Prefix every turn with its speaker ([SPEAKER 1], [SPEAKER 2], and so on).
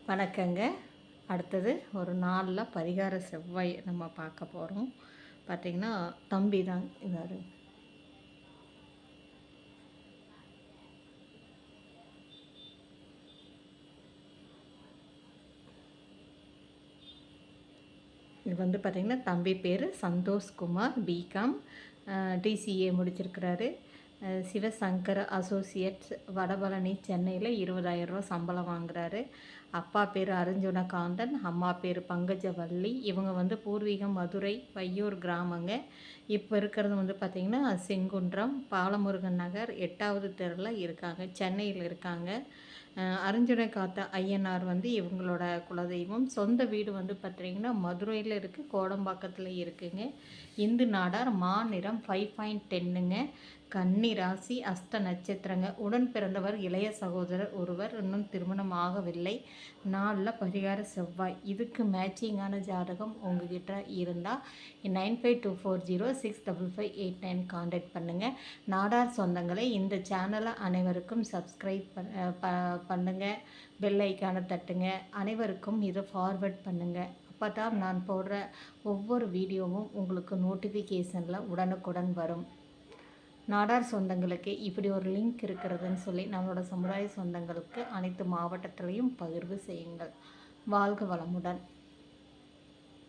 [SPEAKER 1] வணக்கங்க. அடுத்தது ஒரு நாளில் பரிகார செவ்வாய் நம்ம பார்க்க போகிறோம். பார்த்திங்கன்னா தம்பி தான் இவர். இது வந்து பார்த்திங்கன்னா தம்பி பேர் சந்தோஷ்குமார், பிகாம் டிசிஏ முடிச்சிருக்கிறாரு. சிவசங்கர அசோசியேட்ஸ், வடபழனி, சென்னையில் 20,000 சம்பளம் வாங்குறாரு. அப்பா பேர் அர்ஜுனகாந்தன், அம்மா பேர் பங்கஜவள்ளி. இவங்க வந்து பூர்வீகம் மதுரை பையூர் கிராமங்க. இப்போ இருக்கிறது வந்து பார்த்திங்கன்னா செங்குன்றம், பாலமுருகன் நகர் 8வது தெருவில் இருக்காங்க, சென்னையில் இருக்காங்க. அரிஞ்சுனைக்காத்த ஐயனார் வந்து இவங்களோட குலதெய்வம். சொந்த வீடு வந்து பார்த்திங்கன்னா மதுரையில் இருக்குது, கோடம்பாக்கத்தில் இருக்குங்க. இந்து நாடார், மாநிறம் 5.10ங்க. கன்னி ராசி, அஸ்த நட்சத்திரங்க. உடன் பிறந்தவர் இளைய சகோதரர் ஒருவர், இன்னும் திருமணம் ஆகவில்லை. நாளில் பரிகார செவ்வாய். இதுக்கு மேட்சிங்கான ஜாதகம் உங்ககிட்ட இருந்தால் 9524065589 காண்டாக்ட் பண்ணுங்கள். நாடார் சொந்தங்களை இந்த சேனலை அனைவருக்கும் சப்ஸ்கிரைப் பண்ணுங்கள், பெல் ஐக்கானை தட்டுங்க. அனைவருக்கும் இதை ஃபார்வர்ட் பண்ணுங்கள். அப்போ தான் நான் போடுற ஒவ்வொரு வீடியோவும் உங்களுக்கு நோட்டிஃபிகேஷனில் உடனுக்குடன் வரும். நாடார் சொந்தங்களுக்கு இப்படி ஒரு லிங்க் இருக்கிறதுன்னு சொல்லி நம்மளோட சமுதாய சொந்தங்களுக்கு அனைத்து மாவட்டத்திலையும் பகிர்வு செய்யுங்கள். வாழ்க வளமுடன்.